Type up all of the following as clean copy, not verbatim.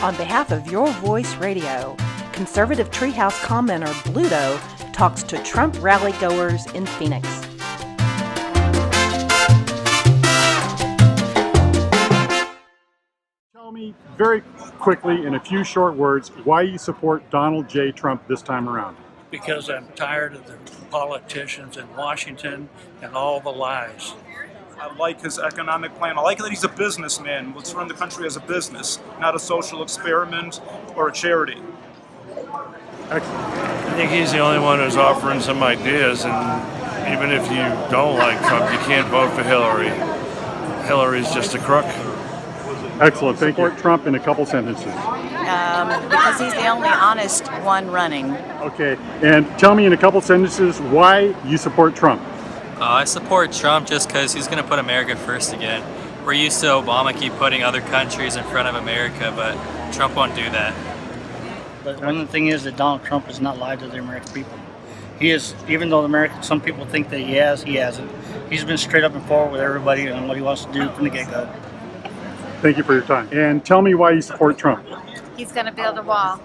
On behalf of Your Voice Radio, conservative treehouse commenter Bluto talks to Trump rally goers in Phoenix. Tell me very quickly, in a few short words, why you support Donald J. Trump this time around. Because I'm tired of the politicians in Washington and all the lies. I like his economic plan. I like that he's a businessman. Let's run the country as a business, not a social experiment or a charity. Excellent. I think he's the only one who's offering some ideas, and even if you don't like Trump, you can't vote for Hillary. Hillary's just a crook. Excellent. Thank you. Support Trump in a couple sentences. Because he's the only honest one running. Okay. And tell me in a couple sentences why you support Trump. I support Trump just because he's going to put America first again. We're used to Obama keep putting other countries in front of America, but Trump won't do that. But one of the things is that Donald Trump has not lied to the American people. He is, even though some people think that he hasn't. He's been straight up and forward with everybody on what he wants to do from the get-go. Thank you for your time. And tell me why you support Trump. He's going to build a wall.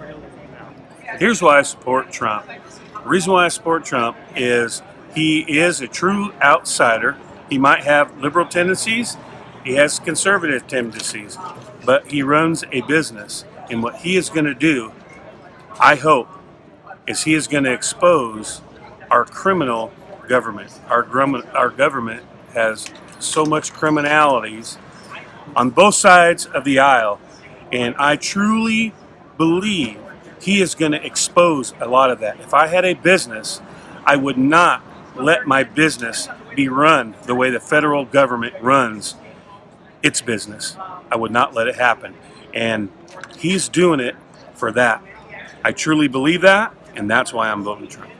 Here's why I support Trump. The reason why I support Trump is he is a true outsider. He might have liberal tendencies, he has conservative tendencies, but he runs a business. And what he is going to do, I hope, is he is going to expose our criminal government. Our government has so much criminalities on both sides of the aisle, and I truly believe he is going to expose a lot of that. If I had a business, I would not let my business be run the way the federal government runs its business. I would not let it happen. And he's doing it for that. I truly believe that, and that's why I'm voting Trump.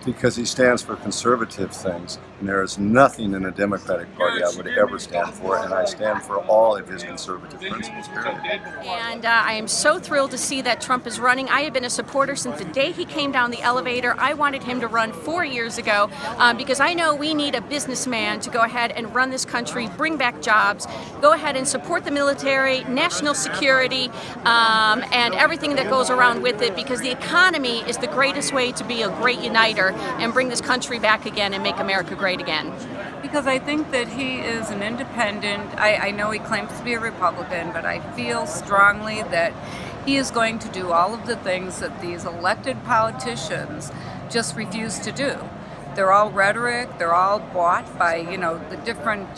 Because he stands for conservative things, and there is nothing in the Democratic Party I would ever stand for, and I stand for all of his conservative principles, period. And I am so thrilled to see that Trump is running. I have been a supporter since the day he came down the elevator. I wanted him to run 4 years ago because I know we need a businessman to go ahead and run this country, bring back jobs, go ahead and support the military, national security, and everything that goes around with it, because the economy is the greatest way to be a great uniter and bring this country back again and make America great again. Because I think that he is an independent. I know he claims to be a Republican, but I feel strongly that he is going to do all of the things that these elected politicians just refuse to do. They're all rhetoric, they're all bought by, the different,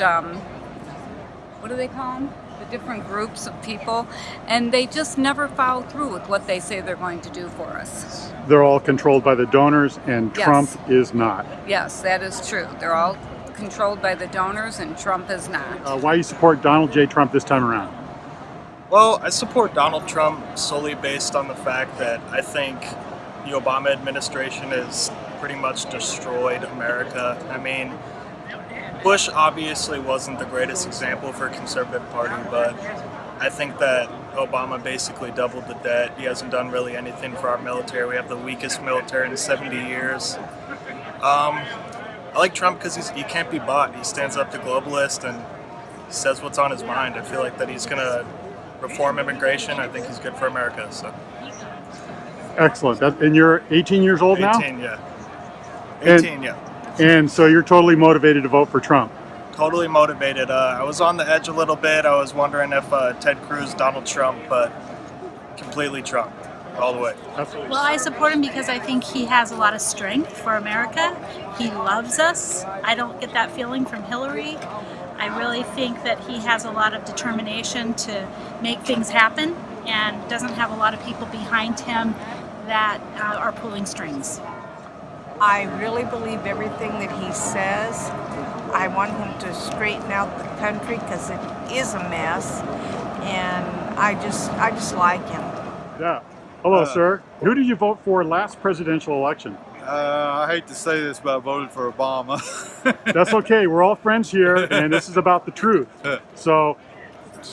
what do they call them? Different groups of people, and they just never follow through with what they say they're going to do for us. They're all controlled by the donors, and Yes. Trump is not. Yes, that is true. They're all controlled by the donors, and Trump is not. Why you support Donald J. Trump this time around? Well, I support Donald Trump solely based on the fact that I think the Obama administration has pretty much destroyed America. I mean, Bush obviously wasn't the greatest example for a conservative party, but I think that Obama basically doubled the debt. He hasn't done really anything for our military. We have the weakest military in 70 years. I like Trump because he can't be bought. He stands up to globalists and says what's on his mind. I feel like that he's going to reform immigration. I think he's good for America. So. Excellent. And you're 18 years old now? 18, yeah. 18, yeah. And so you're totally motivated to vote for Trump? Totally motivated. I was on the edge a little bit. I was wondering if Ted Cruz, Donald Trump, but completely Trump, all the way. Absolutely. Well, I support him because I think he has a lot of strength for America. He loves us. I don't get that feeling from Hillary. I really think that he has a lot of determination to make things happen and doesn't have a lot of people behind him that are pulling strings. I really believe everything that he says. I want him to straighten out the country because it is a mess, and I just like him. Yeah. Hello, sir. Who did you vote for last presidential election? I hate to say this, but I voted for Obama. That's okay. We're all friends here, and this is about the truth. So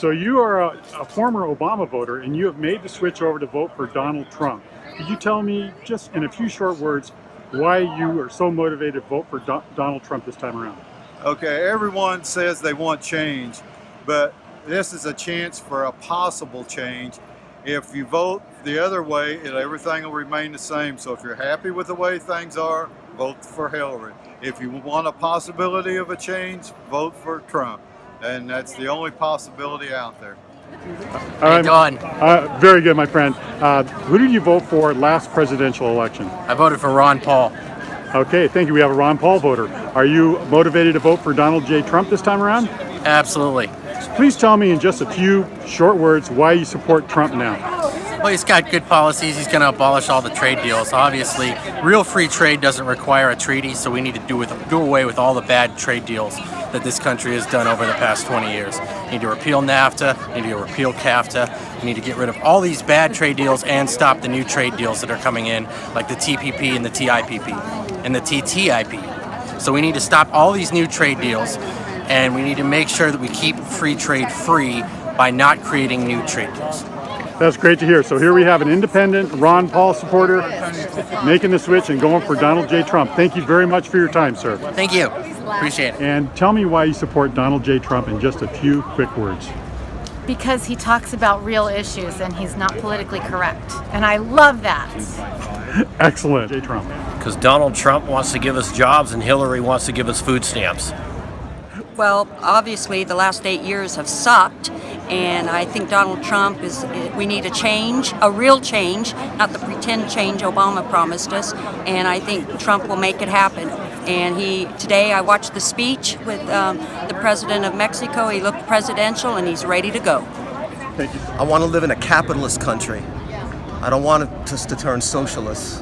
you are a former Obama voter, and you have made the switch over to vote for Donald Trump. Could you tell me, just in a few short words, why you are so motivated to vote for Donald Trump this time around? Okay, everyone says they want change, but this is a chance for a possible change. If you vote the other way, everything will remain the same. So if you're happy with the way things are, vote for Hillary. If you want a possibility of a change, vote for Trump. And that's the only possibility out there. How you doing? Very good, my friend. Who did you vote for last presidential election? I voted for Ron Paul. Okay, thank you. We have a Ron Paul voter. Are you motivated to vote for Donald J. Trump this time around? Absolutely. Please tell me in just a few short words why you support Trump now. Well, he's got good policies. He's going to abolish all the trade deals. Obviously, real free trade doesn't require a treaty, so we need to do away with all the bad trade deals that this country has done over the past 20 years. We need to repeal NAFTA, we need to repeal CAFTA, we need to get rid of all these bad trade deals and stop the new trade deals that are coming in, like the TPP and the TIPP and the TTIP. So we need to stop all these new trade deals, and we need to make sure that we keep free trade free by not creating new trade deals. That's great to hear. So here we have an independent Ron Paul supporter making the switch and going for Donald J. Trump. Thank you very much for your time, sir. Thank you. Appreciate it. And tell me why you support Donald J. Trump in just a few quick words. Because he talks about real issues and he's not politically correct. And I love that. Excellent. J. Trump. Because Donald Trump wants to give us jobs and Hillary wants to give us food stamps. Well, obviously the last 8 years have sucked, and I think Donald Trump we need a change, a real change, not the pretend change Obama promised us, and I think Trump will make it happen. And today I watched the speech with the president of Mexico. He looked presidential and he's ready to go. Thank you. I want to live in a capitalist country. I don't want us to turn socialist.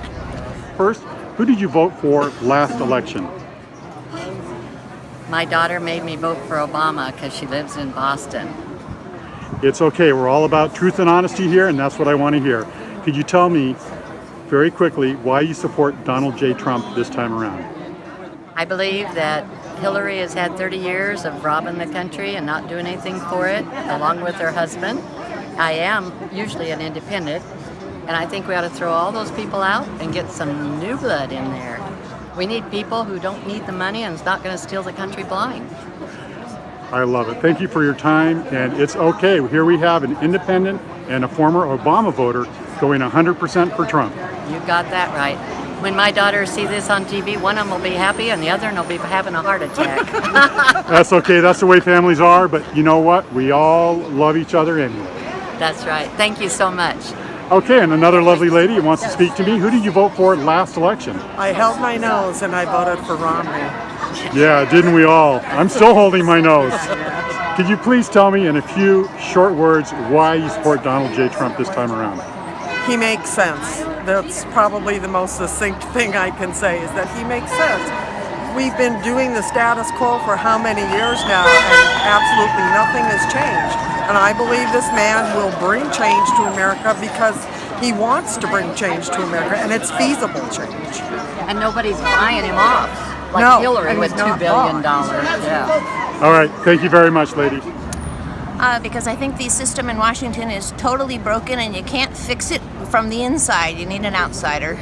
First, who did you vote for last election? My daughter made me vote for Obama because she lives in Boston. It's okay. We're all about truth and honesty here, and that's what I want to hear. Could you tell me very quickly why you support Donald J. Trump this time around? I believe that Hillary has had 30 years of robbing the country and not doing anything for it, along with her husband. I am usually an independent, and I think we ought to throw all those people out and get some new blood in there. We need people who don't need the money and is not going to steal the country blind. I love it. Thank you for your time, and it's okay. Here we have an independent and a former Obama voter going 100% for Trump. You got that right. When my daughters see this on TV, one of them will be happy and the other one will be having a heart attack. That's okay. That's the way families are, but you know what? We all love each other anyway. That's right. Thank you so much. Okay, and another lovely lady who wants to speak to me. Who did you vote for last election? I held my nose and I voted for Romney. Yeah, didn't we all? I'm still holding my nose. Could you please tell me in a few short words why you support Donald J. Trump this time around? He makes sense. That's probably the most succinct thing I can say, is that he makes sense. We've been doing the status quo for how many years now, and absolutely nothing has changed. And I believe this man will bring change to America because he wants to bring change to America, and it's feasible change. And nobody's buying him off, like No, Hillary and with he's $2 not billion. bought. Yeah. All right, thank you very much, lady. Because I think the system in Washington is totally broken and you can't fix it from the inside. You need an outsider.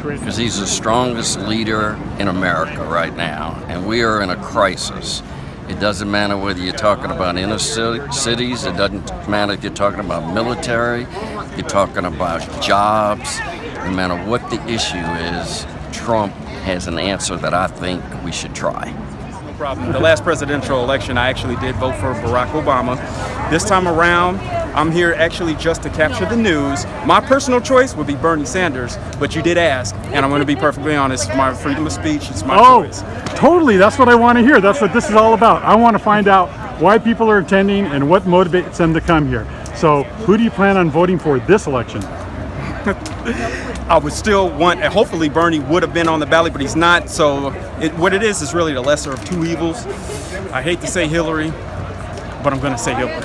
Because he's the strongest leader in America right now, and we are in a crisis. It doesn't matter whether you're talking about inner cities, it doesn't matter if you're talking about military, you're talking about jobs. No matter what the issue is, Trump has an answer that I think we should try. No problem. The last presidential election, I actually did vote for Barack Obama. This time around, I'm here actually just to capture the news. My personal choice would be Bernie Sanders, but you did ask, and I'm going to be perfectly honest, my freedom of speech, it's my choice. Totally. That's what I want to hear. That's what this is all about. I want to find out why people are attending and what motivates them to come here. So who do you plan on voting for this election? I would still want, and hopefully Bernie would have been on the ballot, but he's not. So what it is really the lesser of two evils. I hate to say Hillary, but I'm going to say Hillary.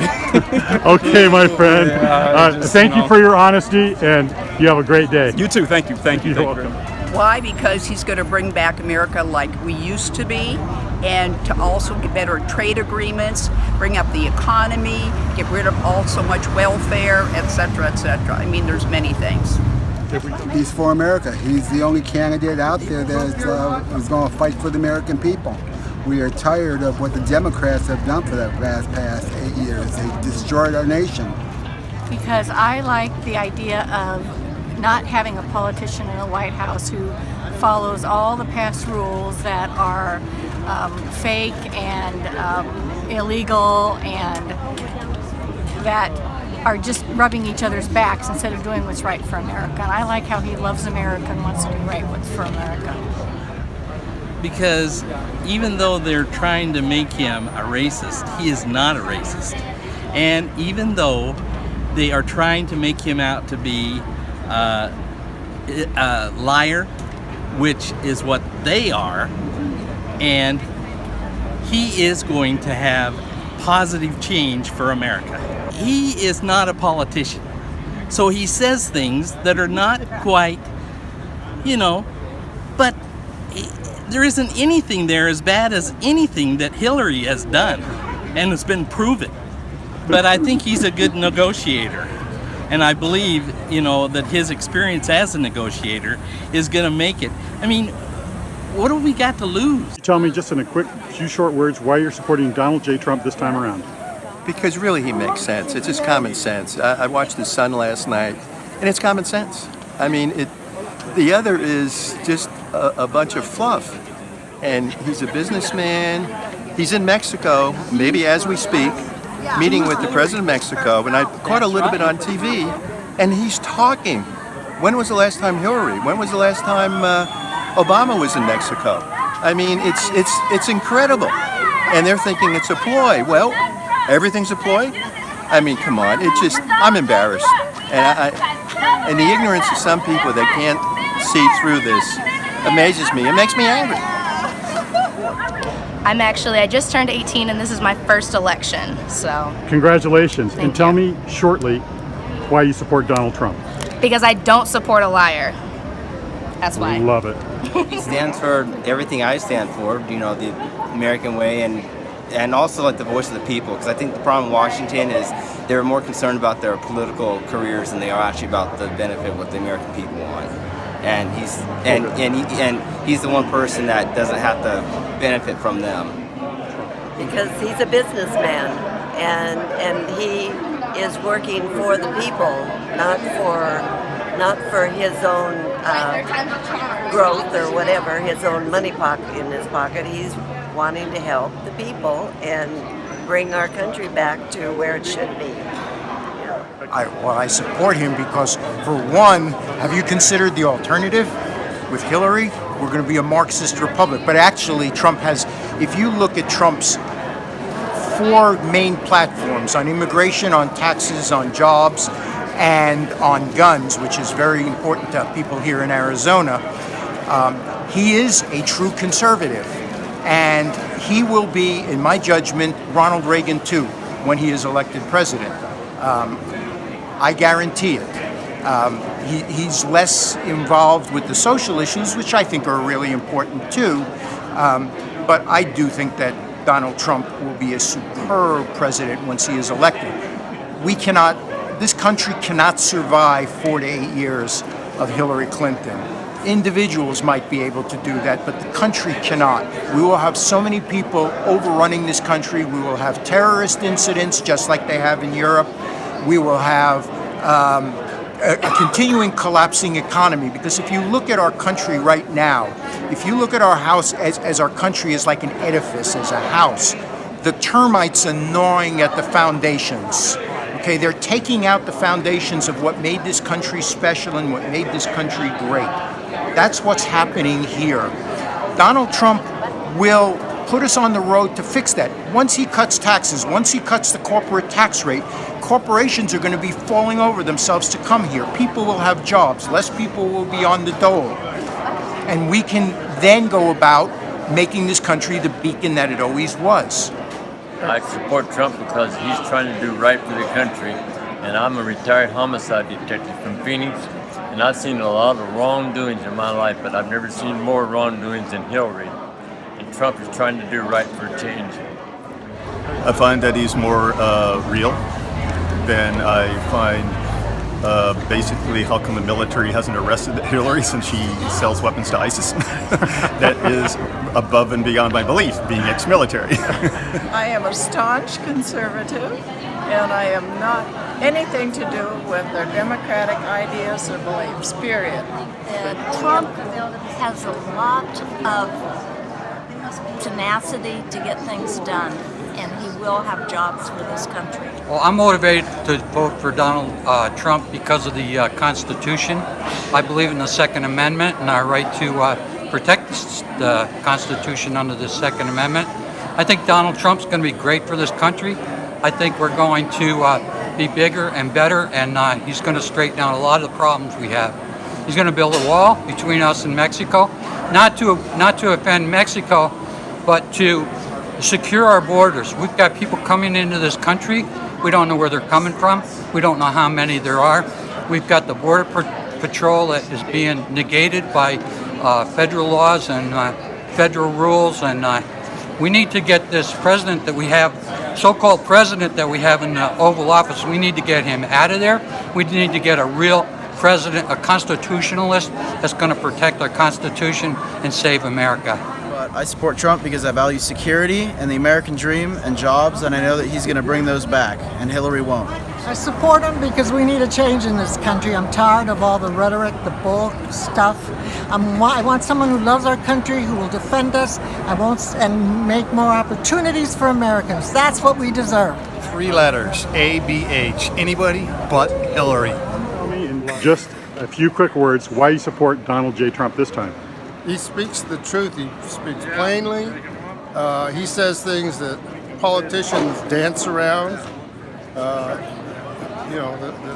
Okay, my friend. Thank you for your honesty, and you have a great day. You too. Thank you. Thank you. You're welcome. Why? Because he's going to bring back America like we used to be, and to also get better trade agreements, bring up the economy, get rid of all so much welfare, etc., etc. I mean, there's many things. He's for America. He's the only candidate out there that is going to fight for the American people. We are tired of what the Democrats have done for the past 8 years. They destroyed our nation. because I like the idea of not having a politician in the White House who follows all the past rules that are fake and illegal and that are just rubbing each other's backs instead of doing what's right for America. And I like how he loves America and wants to do right what's for America. Because even though they're trying to make him a racist, he is not a racist. And even though they are trying to make him out to be a liar, which is what they are, and he is going to have positive change for America. He is not a politician. So he says things that are not quite, but there isn't anything there as bad as anything that Hillary has done, and it's been proven. But I think he's a good negotiator. And I believe, that his experience as a negotiator is going to make it. I mean, what have we got to lose? Tell me just in a quick few short words why you're supporting Donald J. Trump this time around. Because really he makes sense. It's just common sense. I watched The Sun last night, and it's common sense. I mean, the other is just a bunch of fluff. And he's a businessman. He's in Mexico, maybe as we speak, meeting with the president of Mexico. And I caught a little bit on TV, and he's talking. When was the last time Hillary? When was the last time Obama was in Mexico? I mean, it's incredible. And they're thinking it's a ploy. Well, everything's a ploy? I mean, come on. I'm embarrassed. And the ignorance of some people that can't see through this amazes me. It makes me angry. I just turned 18 and this is my first election, so. Congratulations. And tell me shortly why you support Donald Trump. Because I don't support a liar. That's why. Love it. He stands for everything I stand for, the American way and also like the voice of the people, because I think the problem in Washington is they're more concerned about their political careers than they are actually about the benefit of what the American people want. And he's the one person that doesn't have to benefit from them. Because he's a businessman and he is working for the people, not for his own growth or whatever, his own money in his pocket. He's wanting to help the people and bring our country back to where it should be. I support him because, for one, have you considered the alternative with Hillary? We're going to be a Marxist republic. But actually, Trump has, if you look at Trump's 4 main platforms on immigration, on taxes, on jobs, and on guns, which is very important to people here in Arizona, he is a true conservative. And he will be, in my judgment, Ronald Reagan too, when he is elected president. I guarantee it. He's less involved with the social issues, which I think are really important too. But I do think that Donald Trump will be a superb president once he is elected. This country cannot survive 4 to 8 years of Hillary Clinton. Individuals might be able to do that, but the country cannot. We will have so many people overrunning this country. We will have terrorist incidents just like they have in Europe. We will have a continuing collapsing economy, because if you look at our country right now, if you look at our house as our country is like an edifice, as a house, the termites are gnawing at the foundations. Okay, they're taking out the foundations of what made this country special and what made this country great. That's what's happening here. Donald Trump will put us on the road to fix that. Once he cuts taxes, once he cuts the corporate tax rate, corporations are going to be falling over themselves to come here. People will have jobs. Less people will be on the dole. And we can then go about making this country the beacon that it always was. I support Trump because he's trying to do right for the country. And I'm a retired homicide detective from Phoenix. And I've seen a lot of wrongdoings in my life, but I've never seen more wrongdoings than Hillary. And Trump is trying to do right for a change. I find that he's more real than I find basically how come the military hasn't arrested Hillary since she sells weapons to ISIS. That is above and beyond my belief, being ex-military. I am a staunch conservative, and I am not anything to do with their democratic ideas or beliefs, period. Trump has a lot of tenacity to get things done, and he will have jobs for this country. Well, I'm motivated to vote for Donald Trump because of the Constitution. I believe in the Second Amendment and our right to protect the Constitution under the Second Amendment. I think Donald Trump's going to be great for this country. I think we're going to be bigger and better, and he's going to straighten out a lot of the problems we have. He's going to build a wall between us and Mexico, not to offend Mexico, but to secure our borders. We've got people coming into this country. We don't know where they're coming from. We don't know how many there are. We've got the Border Patrol that is being negated by federal laws and federal rules, and we need to get this president that we have, so-called president that we have in the Oval Office, we need to get him out of there. We need to get a real president, a constitutionalist that's going to protect our Constitution and save America. But I support Trump because I value security and the American dream and jobs, and I know that he's going to bring those back, and Hillary won't. I support him because we need a change in this country. I'm tired of all the rhetoric, the bull stuff. I want someone who loves our country, who will defend us, and make more opportunities for Americans. That's what we deserve. 3 letters, ABH. Anybody but Hillary. In just a few quick words, why you support Donald J. Trump this time? He speaks the truth. He speaks plainly. He says things that politicians dance around.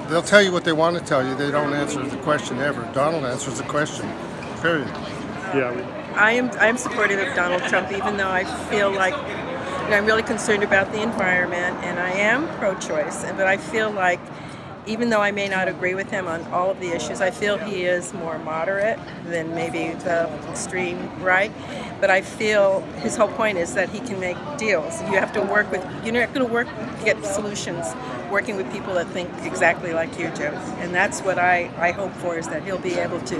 They'll tell you what they want to tell you. They don't answer the question ever. Donald answers the question, period. Yeah. I'm supportive of Donald Trump, even though I feel like I'm really concerned about the environment, and I am pro-choice. But I feel like, even though I may not agree with him on all of the issues, I feel he is more moderate than maybe the extreme right. But I feel his whole point is that he can make deals. You have to work with, you're not going to get solutions working with people that think exactly like you do. And that's what I hope for, is that he'll be able to,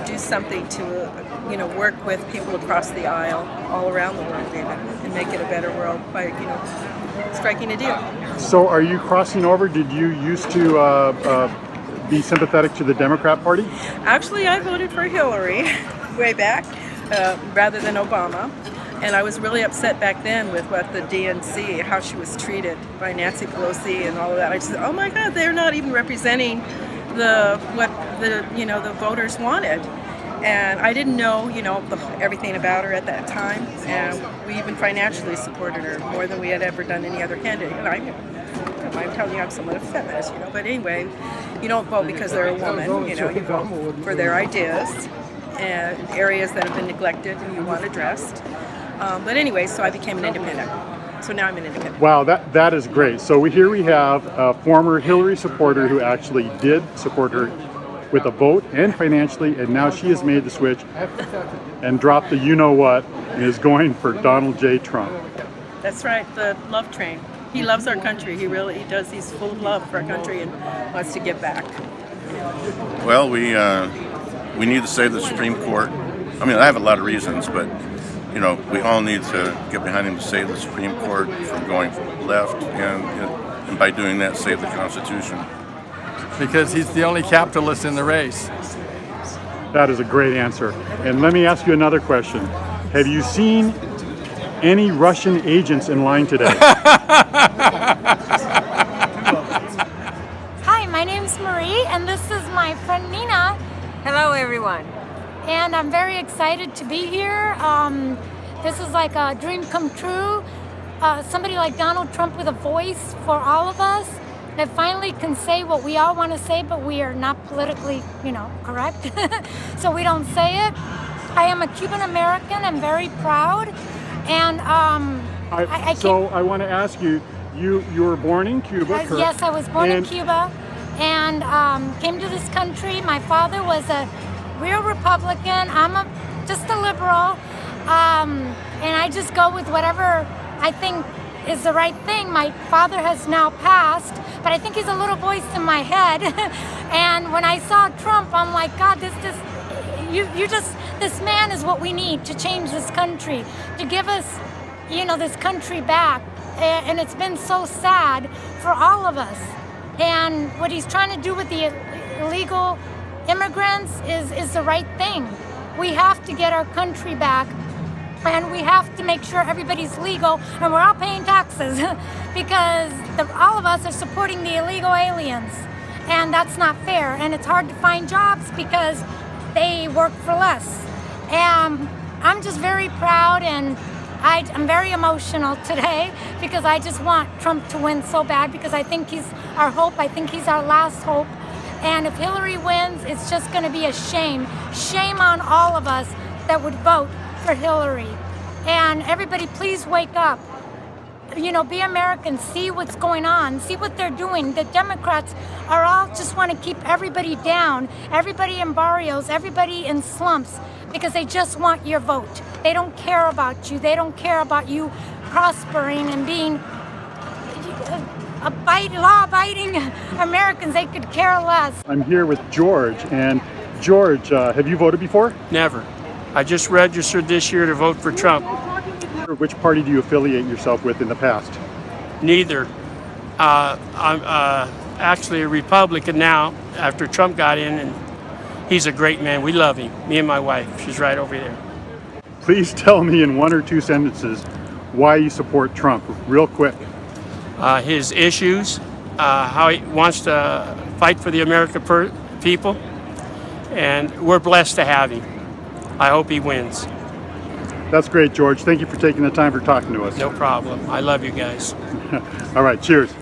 do something to, work with people across the aisle, all around the world even, and make it a better world by, striking a deal. So are you crossing over? Did you used to be sympathetic to the Democrat Party? Actually, I voted for Hillary way back rather than Obama. And I was really upset back then with what the DNC, how she was treated by Nancy Pelosi and all of that. I just said, oh my God, they're not even representing what the voters wanted. And I didn't know, everything about her at that time. And we even financially supported her more than we had ever done any other candidate. And I'm telling you, I'm somewhat a feminist, But anyway, you don't vote because they're a woman, you vote for their ideas and areas that have been neglected and you want addressed. But anyway, so I became an independent. So now I'm an independent. Wow, that is great. So here we have a former Hillary supporter who actually did support her with a vote and financially, and now she has made the switch and dropped the you-know-what and is going for Donald J. Trump. That's right, the love train. He loves our country. He really does. He's full of love for our country and wants to give back. Well, we need to save the Supreme Court. I mean, I have a lot of reasons, but we all need to get behind him to save the Supreme Court from going left, and by doing that, save the Constitution. Because he's the only capitalist in the race. That is a great answer. And let me ask you another question. Have you seen any Russian agents in line today? Hi, my name's Marie, and this is my friend Nina. Hello, everyone. And I'm very excited to be here. This is like a dream come true. Somebody like Donald Trump with a voice for all of us that finally can say what we all want to say, but we are not politically, correct. So we don't say it. I am a Cuban American. I'm very proud. And I want to ask you, you were born in Cuba, correct? Yes, I was born in Cuba and came to this country. My father was a real Republican. I'm just a liberal. And I just go with whatever I think is the right thing. My father has now passed, but I think he's a little voice in my head. And when I saw Trump, I'm like, God, this man is what we need to change this country, to give us, this country back. and it's been so sad for all of us. And what he's trying to do with the illegal immigrants is the right thing. We have to get our country back, and we have to make sure everybody's legal and we're all paying taxes because all of us are supporting the illegal aliens, and that's not fair. And it's hard to find jobs because they work for less. And I'm just very proud, and I'm very emotional today because I just want Trump to win so bad because I think he's our hope. I think he's our last hope. And if Hillary wins, it's just going to be a shame. Shame on all of us that would vote for Hillary. And everybody, please wake up. You know, be American, see what's going on, see what they're doing. The Democrats are all just want to keep everybody down, everybody in barrios, everybody in slumps, because they just want your vote. They don't care about you. They don't care about you prospering and being law-abiding Americans. They could care less. I'm here with George, and George, have you voted before? Never. I just registered this year to vote for Trump. Which party do you affiliate yourself with in the past? Neither. I'm actually a Republican now after Trump got in, and he's a great man. We love him. Me and my wife. She's right over there. Please tell me in 1 or 2 sentences why you support Trump, real quick. His issues, how he wants to fight for the American people, and we're blessed to have him. I hope he wins. That's great, George. Thank you for taking the time for talking to us. No problem. I love you guys. All right, cheers.